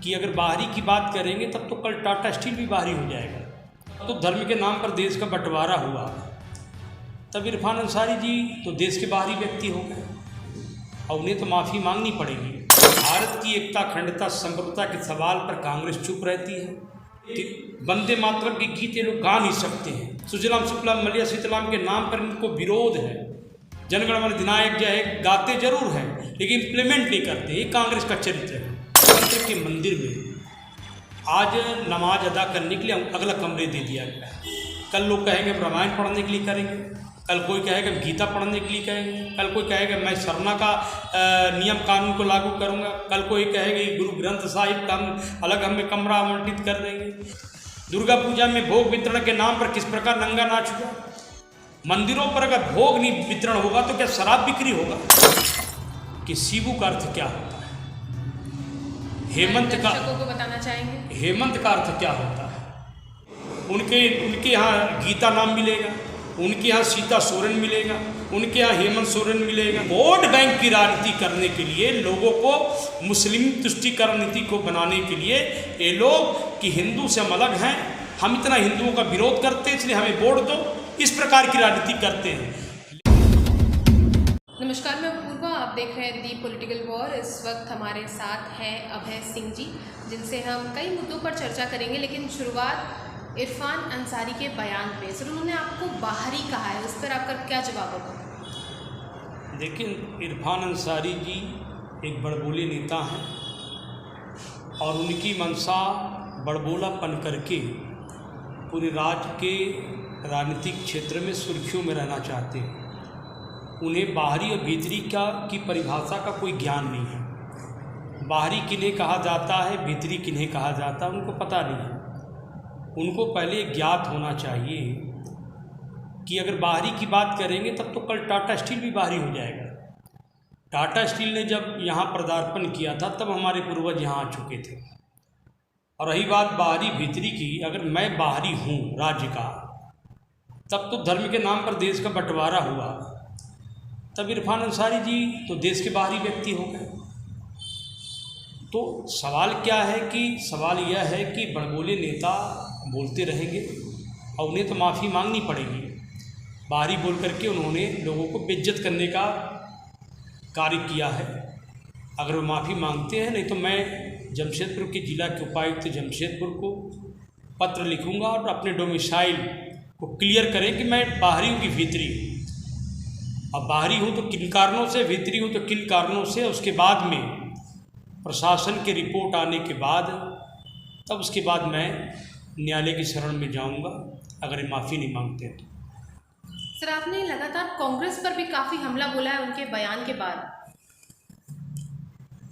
कि अगर बाहरी की बात करेंगे तब तो कल टाटा स्टील भी बाहरी हो जाएगा। तो धर्म के नाम पर देश का बंटवारा हुआ, तब इरफान अंसारी जी तो देश के बाहरी व्यक्ति हो गए और उन्हें तो माफ़ी मांगनी पड़ेगी। भारत की एकता, अखंडता, संप्रभुता के सवाल पर कांग्रेस चुप रहती है कि वंदे मातरम के गीत ये लोग गा नहीं सकते हैं। सुजलाम सुफलाम मलया सीतलाम के नाम पर इनको विरोध है। जनगण मन अधिनायक जय है गाते जरूर हैं लेकिन इम्प्लीमेंट नहीं करते। ये कांग्रेस का चरित्र है। तंत्र के मंदिर में आज नमाज अदा करने के लिए अगला कमरे दे दिया गया है। कल लोग कहेंगे रामायण पढ़ने के लिए करेंगे, कल कोई कहेगा गीता पढ़ने के लिए कहेंगे, कल कोई कहेगा मैं सरना का नियम कानून को लागू करूंगा, कल कोई कहेगा गुरु ग्रंथ साहिब का अलग हमें कमरा आवंटित कर देंगे। दुर्गा पूजा में भोग वितरण के नाम पर किस प्रकार नंगा नाच हुआ। मंदिरों पर अगर भोग नहीं वितरण होगा तो क्या शराब बिक्री होगा? कि शिवू का अर्थ क्या होता है, हेमंत का को बताना चाहेंगे हेमंत का अर्थ क्या होता है। उनके यहाँ गीता नाम मिलेगा, उनके यहाँ सीता सोरेन मिलेगा, उनके यहाँ हेमंत सोरेन मिलेगा। वोट बैंक की राजनीति करने के लिए, लोगों को मुस्लिम तुष्टीकरण नीति को बनाने के लिए ये लोग कि हिंदू से हम अलग हैं, हम इतना हिंदुओं का विरोध करते हैं इसलिए हमें वोट दो, इस प्रकार की राजनीति करते हैं। नमस्कार, मैं पूर्वा, आप देख रहे हैं दी पॉलिटिकल वॉर। इस वक्त हमारे साथ हैं अभय सिंह जी, जिनसे हम कई मुद्दों पर चर्चा करेंगे, लेकिन शुरुआत इरफान अंसारी के बयान पे। सर, उन्होंने आपको बाहरी कहा है, उस पर आपका क्या जवाब होगा? देखिए, इरफान अंसारी जी एक बड़बोले नेता हैं और उनकी मंशा बड़बोलापन करके पूरे राज्य के राजनीतिक क्षेत्र में सुर्खियों में रहना चाहते हैं। उन्हें बाहरी और भीतरी की परिभाषा का कोई ज्ञान नहीं है। बाहरी किन्हें कहा जाता है, भीतरी किन्हें कहा जाता है, उनको पता नहीं है। उनको पहले ज्ञात होना चाहिए कि अगर बाहरी की बात करेंगे तब तो कल टाटा स्टील भी बाहरी हो जाएगा। टाटा स्टील ने जब यहाँ पदार्पण किया था तब हमारे पूर्वज यहाँ आ चुके थे। और रही बात बाहरी भीतरी की, अगर मैं बाहरी हूँ राज्य का, तब तो धर्म के नाम पर देश का बंटवारा हुआ, तब इरफान अंसारी जी तो देश के बाहरी व्यक्ति हो गए। तो सवाल क्या है कि सवाल यह है कि बड़बोले नेता बोलते रहेंगे और उन्हें तो माफ़ी मांगनी पड़ेगी। बाहरी बोल करके उन्होंने लोगों को बेइज्जत करने का कार्य किया है। अगर वो माफ़ी मांगते हैं, नहीं तो मैं जमशेदपुर के जिला के उपायुक्त जमशेदपुर को पत्र लिखूंगा और अपने डोमिसाइल को क्लियर करें कि मैं बाहरी हूँ कि भीतरी हूँ। अब बाहरी हूँ तो किन कारणों से, भीतरी हूँ तो किन कारणों से, उसके बाद में प्रशासन की रिपोर्ट आने के बाद तब उसके बाद मैं न्यायालय की शरण में जाऊंगा अगर ये माफ़ी नहीं मांगते तो। सर, आपने लगातार कांग्रेस पर भी काफ़ी हमला बोला है उनके बयान के बाद।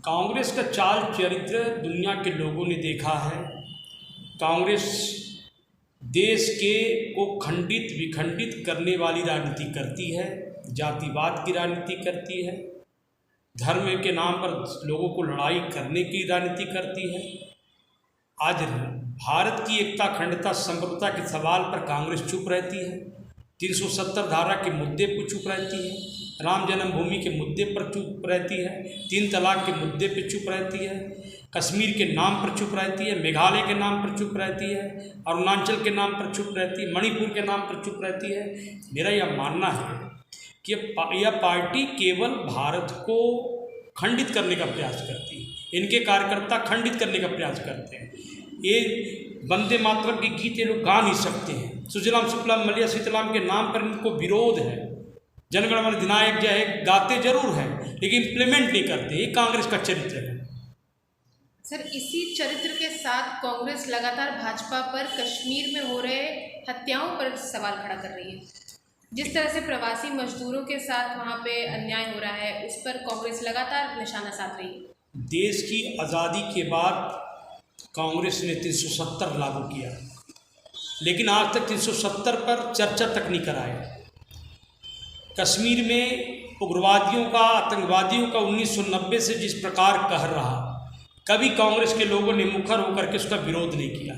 कांग्रेस का चाल चरित्र दुनिया के लोगों ने देखा है। कांग्रेस देश को खंडित विखंडित करने वाली राजनीति करती है, जातिवाद की राजनीति करती है, धर्म के नाम पर लोगों को लड़ाई करने की राजनीति करती है। आज भारत की एकता, अखंडता, संप्रभुता के सवाल पर कांग्रेस चुप रहती है। 370 धारा के मुद्दे पर चुप रहती है, राम जन्मभूमि के मुद्दे पर चुप रहती है, 3 तलाक के मुद्दे पर चुप रहती है, कश्मीर के नाम पर चुप रहती है, मेघालय के नाम पर चुप रहती है, अरुणाचल के नाम पर चुप रहती है, मणिपुर के नाम पर चुप रहती है। मेरा यह मानना है कि यह पार्टी केवल भारत को खंडित करने का प्रयास करती है। इनके कार्यकर्ता खंडित करने का प्रयास करते हैं। ये वंदे मातरम के गीत ये लोग गा नहीं सकते हैं। सुजलाम सुफलाम मलया सीतलाम के नाम पर इनको विरोध है। जनगण मन अधिनायक जय है गाते जरूर हैं लेकिन इम्प्लीमेंट नहीं करते। ये कांग्रेस का चरित्र है। सर, इसी चरित्र के साथ कांग्रेस लगातार भाजपा पर कश्मीर में हो रहे हत्याओं पर सवाल खड़ा कर रही है। जिस तरह से प्रवासी मजदूरों के साथ वहाँ पे अन्याय हो रहा है, उस पर कांग्रेस लगातार निशाना साध रही है। देश की आज़ादी के बाद कांग्रेस ने 370 लागू किया, लेकिन आज तक 370 पर चर्चा तक नहीं कराया। कश्मीर में उग्रवादियों का, आतंकवादियों का 1990 से जिस प्रकार कहर रहा, कभी कांग्रेस के लोगों ने मुखर होकर के उसका विरोध नहीं किया।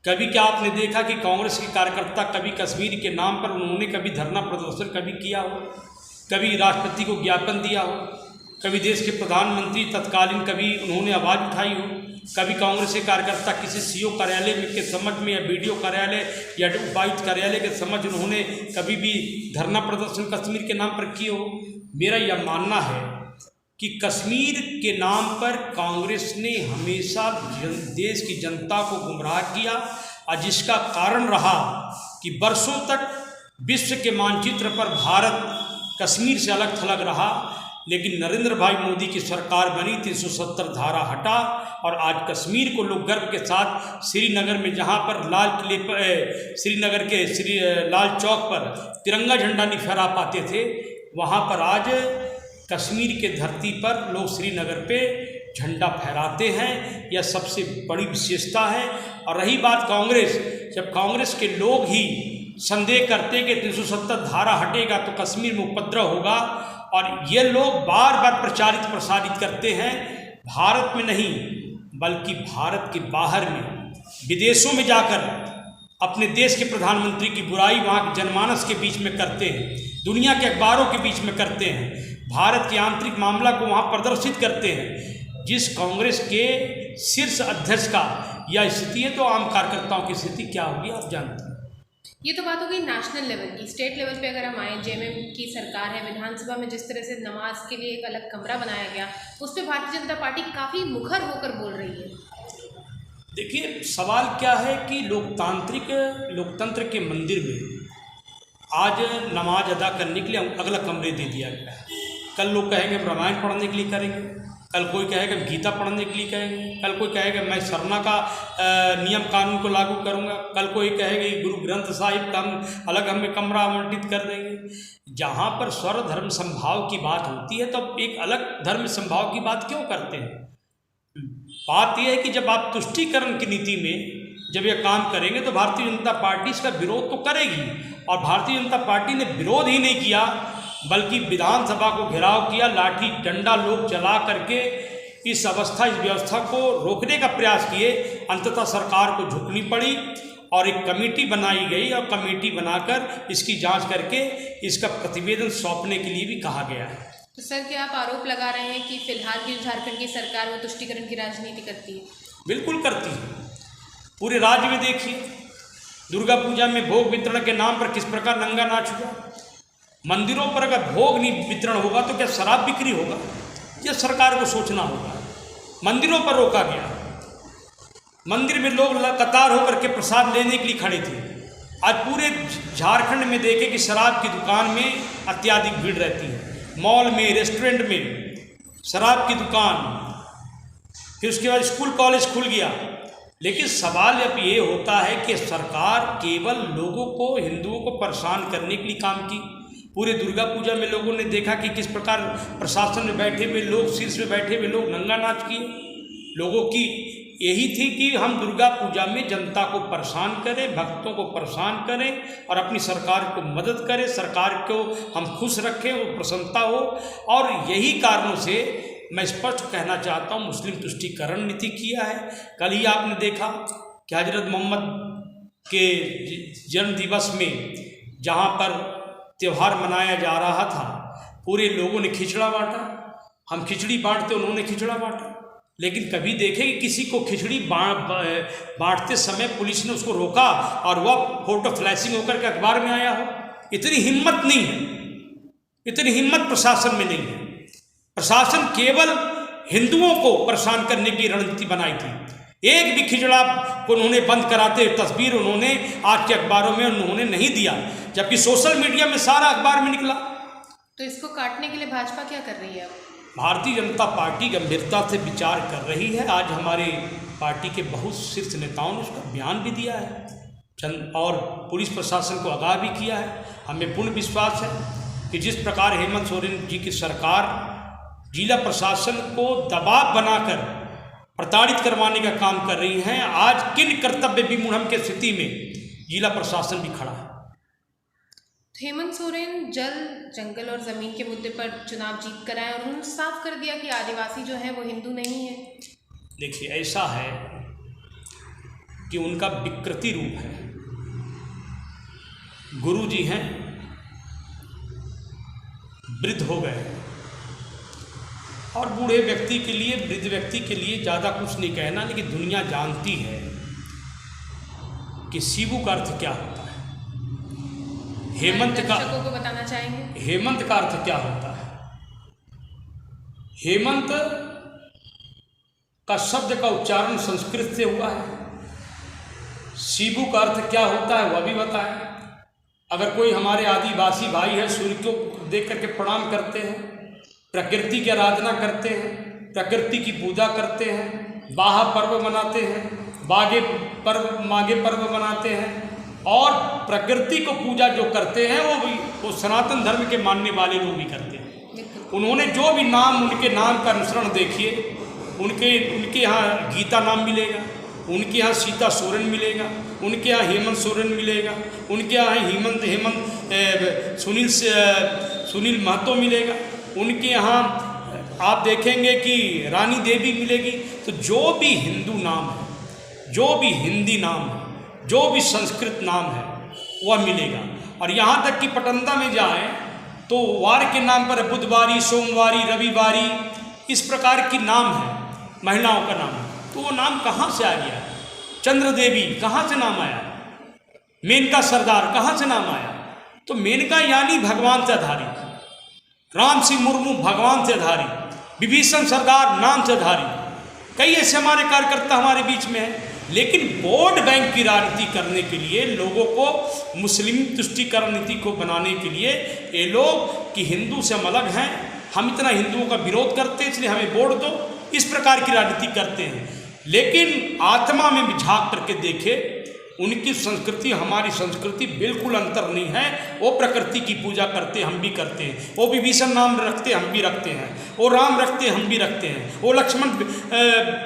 कभी क्या आपने देखा कि कांग्रेस के कार्यकर्ता कभी कश्मीर के नाम पर उन्होंने कभी धरना प्रदर्शन कभी किया हो, कभी राष्ट्रपति को ज्ञापन दिया हो, कभी देश के प्रधानमंत्री तत्कालीन कभी उन्होंने आवाज़ उठाई हो? कभी कांग्रेस के कार्यकर्ता किसी सीओ कार्यालय में के समझ में या बीडीओ कार्यालय या उपायुक्त कार्यालय के समझ उन्होंने कभी भी धरना प्रदर्शन कश्मीर के नाम पर किए हो। मेरा यह मानना है कि कश्मीर के नाम पर कांग्रेस ने हमेशा देश की जनता को गुमराह किया और जिसका कारण रहा कि वर्षों तक विश्व के मानचित्र पर भारत कश्मीर से अलग थलग रहा। लेकिन नरेंद्र भाई मोदी की सरकार बनी, 370 धारा हटा और आज कश्मीर को लोग गर्व के साथ श्रीनगर में, जहां पर लाल किले पर श्रीनगर के लाल चौक पर तिरंगा झंडा नहीं फहरा पाते थे, वहां पर आज कश्मीर के धरती पर लोग श्रीनगर पे झंडा फहराते हैं। यह सबसे बड़ी विशेषता है। और रही बात कांग्रेस, जब कांग्रेस के लोग ही संदेह करते कि 370 धारा हटेगा तो कश्मीर में उपद्रव होगा, और ये लोग बार बार प्रचारित प्रसारित करते हैं, भारत में नहीं बल्कि भारत के बाहर में, विदेशों में जाकर अपने देश के प्रधानमंत्री की बुराई वहाँ के जनमानस के बीच में करते हैं, दुनिया के अखबारों के बीच में करते हैं, भारत के आंतरिक मामला को वहाँ प्रदर्शित करते हैं। जिस कांग्रेस के शीर्ष अध्यक्ष का यह स्थिति है तो आम कार्यकर्ताओं की स्थिति क्या होगी आप जानते हैं। ये तो बात हो गई नेशनल लेवल की। स्टेट लेवल पे अगर हम आए, जेएमएम की सरकार है, विधानसभा में जिस तरह से नमाज के लिए एक अलग कमरा बनाया गया, उस पर भारतीय जनता पार्टी काफ़ी मुखर होकर बोल रही है। देखिए, सवाल क्या है कि लोकतंत्र के मंदिर में आज नमाज अदा करने के लिए अगला कमरे दे दिया गया है। कल लोग कहेंगे हम रामायण पढ़ने के लिए करेंगे, कल कोई कहेगा हम गीता पढ़ने के लिए कहेंगे, कल कोई कहेगा मैं सरना का नियम कानून को लागू करूंगा, कल कोई कहेगा कि गुरु ग्रंथ साहिब का हम अलग हमें कमरा आवंटित कर देंगे। जहाँ पर स्वर धर्म संभाव की बात होती है तो एक अलग धर्म संभाव की बात क्यों करते हैं। बात यह है कि जब आप तुष्टीकरण की नीति में जब यह काम करेंगे तो भारतीय जनता पार्टी इसका विरोध तो करेगी, और भारतीय जनता पार्टी ने विरोध ही नहीं किया बल्कि विधानसभा को घेराव किया, लाठी डंडा लोग चला करके इस व्यवस्था को रोकने का प्रयास किए। अंततः सरकार को झुकनी पड़ी और एक कमेटी बनाई गई और कमेटी बनाकर इसकी जांच करके इसका प्रतिवेदन सौंपने के लिए भी कहा गया है। तो सर, क्या आप आरोप लगा रहे हैं कि फिलहाल की झारखंड की सरकार वो तुष्टीकरण की राजनीति करती है? बिल्कुल करती है। पूरे राज्य में देखिए, दुर्गा पूजा में भोग वितरण के नाम पर किस प्रकार नंगा नाच हुआ। मंदिरों पर अगर भोग नहीं वितरण होगा तो क्या शराब बिक्री होगा? यह सरकार को सोचना होगा। मंदिरों पर रोका गया, मंदिर में लोग कतार होकर के प्रसाद लेने के लिए खड़े थे। आज पूरे झारखंड में देखे कि शराब की दुकान में अत्यधिक भीड़ रहती है, मॉल में, रेस्टोरेंट में शराब की दुकान, फिर उसके बाद स्कूल कॉलेज खुल गया। लेकिन सवाल अब ये होता है कि सरकार केवल लोगों को, हिंदुओं को परेशान करने के लिए काम की। पूरे दुर्गा पूजा में लोगों ने देखा कि किस प्रकार प्रशासन में बैठे हुए लोग, शीर्ष में बैठे हुए लोग नंगा नाच किए। लोगों की यही थी कि हम दुर्गा पूजा में जनता को परेशान करें, भक्तों को परेशान करें और अपनी सरकार को मदद करें, सरकार को हम खुश रखें, वो प्रसन्नता हो। और यही कारणों से मैं स्पष्ट कहना चाहता हूँ, मुस्लिम तुष्टीकरण नीति किया है। कल ही आपने देखा कि हजरत मोहम्मद के जन्म दिवस में जहाँ पर त्यौहार मनाया जा रहा था, पूरे लोगों ने खिचड़ा बांटा। हम खिचड़ी बांटते, उन्होंने खिचड़ा बांटा। लेकिन कभी देखे कि किसी को खिचड़ी बांटते समय पुलिस ने उसको रोका और वह फोटो फ्लैशिंग होकर के अखबार में आया हो? इतनी हिम्मत नहीं है, इतनी हिम्मत प्रशासन में नहीं है। प्रशासन केवल हिंदुओं को परेशान करने की रणनीति बनाई थी। एक भी खिचड़ा को उन्होंने बंद कराते तस्वीर उन्होंने आज के अखबारों में उन्होंने नहीं दिया, जबकि सोशल मीडिया में सारा अखबार में निकला। तो इसको काटने के लिए भाजपा क्या कर रही है? भारतीय जनता पार्टी गंभीरता से विचार कर रही है। आज हमारे पार्टी के बहुत शीर्ष नेताओं ने उसका बयान भी दिया है और पुलिस प्रशासन को आगाह भी किया है। हमें पूर्ण विश्वास है कि जिस प्रकार हेमंत सोरेन जी की सरकार जिला प्रशासन को दबाव बनाकर प्रताड़ित करवाने का काम कर रही हैं, आज किन कर्तव्य विमूढ़ की स्थिति में जिला प्रशासन भी खड़ा है। हेमंत सोरेन जल, जंगल और ज़मीन के मुद्दे पर चुनाव जीत कर आए और उन्होंने साफ कर दिया कि आदिवासी जो है वो हिंदू नहीं है। देखिए, ऐसा है कि उनका विकृति रूप है। गुरु जी हैं, वृद्ध हो गए, और बूढ़े व्यक्ति के लिए, वृद्ध व्यक्ति के लिए ज़्यादा कुछ नहीं कहना, लेकिन दुनिया जानती है कि शिबू का अर्थ क्या होता है। हेमंत का, दर्शकों को बताना चाहेंगे हेमंत का अर्थ क्या होता है। हेमंत का शब्द का उच्चारण संस्कृत से हुआ है। शिबू का अर्थ क्या होता है वह भी बताएं। अगर कोई हमारे आदिवासी भाई है, सूर्य को देख करके प्रणाम करते हैं, प्रकृति की आराधना करते हैं, प्रकृति की पूजा करते हैं, बाहा पर्व मनाते हैं, माघे पर्व मनाते हैं, और प्रकृति को पूजा जो करते हैं वो सनातन धर्म के मानने वाले लोग भी करते हैं। उन्होंने जो भी नाम, उनके नाम का अनुसरण देखिए, उनके यहाँ गीता नाम मिलेगा, उनके यहाँ सीता सोरेन मिलेगा, उनके यहाँ हेमंत सोरेन मिलेगा, उनके यहाँ हेमंत सुनील महतो मिलेगा, उनके यहाँ आप देखेंगे कि रानी देवी मिलेगी। तो जो भी हिंदू नाम है, जो भी हिंदी नाम है, जो भी संस्कृत नाम है वह मिलेगा। और यहाँ तक कि पटंदा में जाए तो वार के नाम पर बुधवारी, सोमवारी, रविवारी, इस प्रकार की नाम है, महिलाओं का नाम। तो वो नाम कहाँ से आ गया? चंद्र देवी कहाँ से नाम आया? मेनका सरदार कहाँ से नाम आया? तो मेनका यानी भगवान से आधारित, राम सिंह मुर्मू भगवान से आधारित, विभीषण सरदार नाम से आधारित। कई ऐसे हमारे कार्यकर्ता हमारे बीच में हैं। लेकिन वोट बैंक की राजनीति करने के लिए, लोगों को मुस्लिम तुष्टीकरण नीति को बनाने के लिए ये लोग कि हिंदू से हम अलग हैं, हम इतना हिंदुओं का विरोध करते हैं इसलिए हमें वोट दो, इस प्रकार की राजनीति करते हैं। लेकिन आत्मा में भी झांक करके देखे, उनकी संस्कृति हमारी संस्कृति बिल्कुल अंतर नहीं है। वो प्रकृति की पूजा करते, हम भी करते हैं। वो विभीषण नाम रखते, हम भी रखते हैं। वो राम रखते, हम भी रखते हैं। वो लक्ष्मण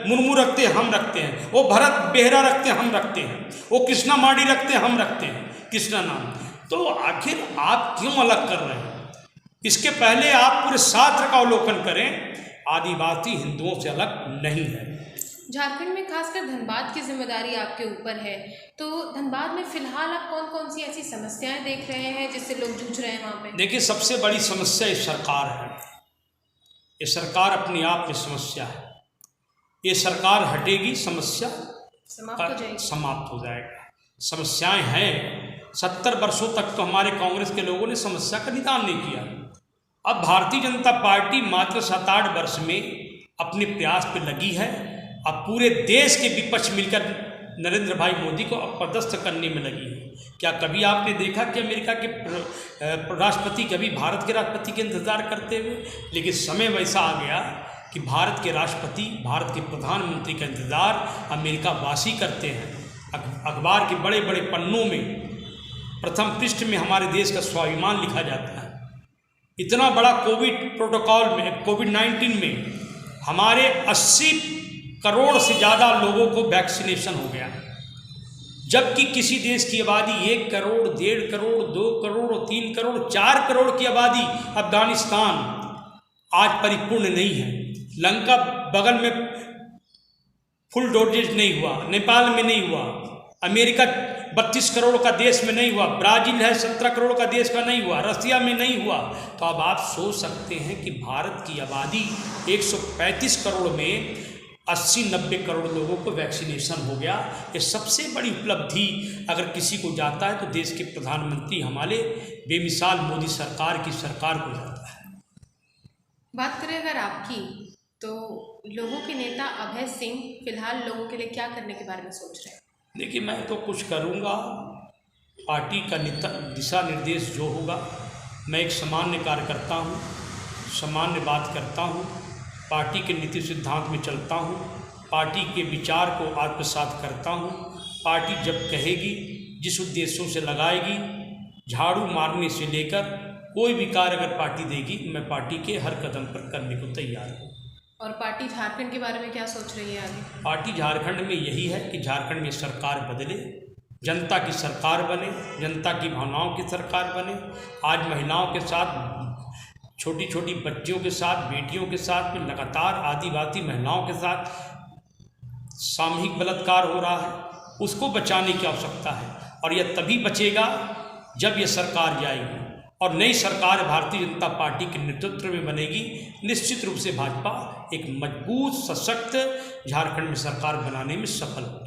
मुर्मू रखते, हम रखते हैं। वो भरत बेहरा रखते, हम रखते हैं। वो कृष्णा माड़ी रखते, हम रखते हैं कृष्णा नाम। तो आखिर आप क्यों अलग कर रहे हैं? इसके पहले आप पूरे शास्त्र का अवलोकन करें। आदिवासी हिंदुओं से अलग नहीं है। झारखंड में खासकर धनबाद की जिम्मेदारी आपके ऊपर है, तो धनबाद में फिलहाल आप कौन कौन सी ऐसी समस्याएं देख रहे हैं जिससे लोग जूझ रहे हैं वहाँ पे? देखिए, सबसे बड़ी समस्या ये सरकार है। ये सरकार अपने आप में समस्या है। ये सरकार हटेगी, समस्या समाप्त हो जाएगा। समस्याएं हैं। 70 वर्षों तक तो हमारे कांग्रेस के लोगों ने समस्या का निदान नहीं किया। अब भारतीय जनता पार्टी मात्र 7-8 वर्ष में अपने प्रयास पे लगी है। अब पूरे देश के विपक्ष मिलकर नरेंद्र भाई मोदी को अपदस्थ करने में लगी है। क्या कभी आपने देखा कि अमेरिका के राष्ट्रपति कभी भारत के राष्ट्रपति के इंतज़ार करते हुए? लेकिन समय वैसा आ गया कि भारत के राष्ट्रपति, भारत के प्रधानमंत्री का इंतज़ार अमेरिका वासी करते हैं। अखबार के बड़े बड़े पन्नों में प्रथम पृष्ठ में हमारे देश का स्वाभिमान लिखा जाता है। इतना बड़ा कोविड-19 में हमारे 80 करोड़ से ज़्यादा लोगों को वैक्सीनेशन हो गया, जबकि किसी देश की आबादी 1 करोड़, 1.5 करोड़, 2 करोड़, 3 करोड़, 4 करोड़ की आबादी अफगानिस्तान आज परिपूर्ण नहीं है। लंका बगल में फुल डोजेज नहीं हुआ, नेपाल में नहीं हुआ, अमेरिका 32 करोड़ का देश में नहीं हुआ, ब्राज़ील है 17 करोड़ का देश का नहीं हुआ, रसिया में नहीं हुआ। तो अब आप सोच सकते हैं कि भारत की आबादी 135 करोड़ में 80-90 करोड़ लोगों को वैक्सीनेशन हो गया। ये सबसे बड़ी उपलब्धि अगर किसी को जाता है तो देश के प्रधानमंत्री हमारे बेमिसाल मोदी सरकार की सरकार को जाता है। बात करें अगर आपकी, तो लोगों के नेता अभय सिंह फिलहाल लोगों के लिए क्या करने के बारे में सोच रहे हैं? देखिए, मैं तो कुछ करूँगा, पार्टी का दिशा निर्देश जो होगा। मैं एक सामान्य कार्यकर्ता हूँ, सामान्य बात करता हूँ, पार्टी के नीति सिद्धांत में चलता हूँ, पार्टी के विचार को आत्मसात करता हूँ। पार्टी जब कहेगी, जिस उद्देश्यों से लगाएगी, झाड़ू मारने से लेकर कोई भी कार्य अगर पार्टी देगी, मैं पार्टी के हर कदम पर करने को तैयार हूँ। और पार्टी झारखंड के बारे में क्या सोच रही है आगे? पार्टी झारखंड में यही है कि झारखंड में सरकार बदले, जनता की सरकार बने, जनता की भावनाओं की सरकार बने। आज महिलाओं के साथ, छोटी छोटी बच्चियों के साथ, बेटियों के साथ में लगातार आदिवासी महिलाओं के साथ सामूहिक बलात्कार हो रहा है। उसको बचाने की आवश्यकता है, और यह तभी बचेगा जब यह सरकार जाएगी। और नई सरकार भारतीय जनता पार्टी के नेतृत्व में बनेगी। निश्चित रूप से भाजपा एक मजबूत सशक्त झारखंड में सरकार बनाने में सफल होगी।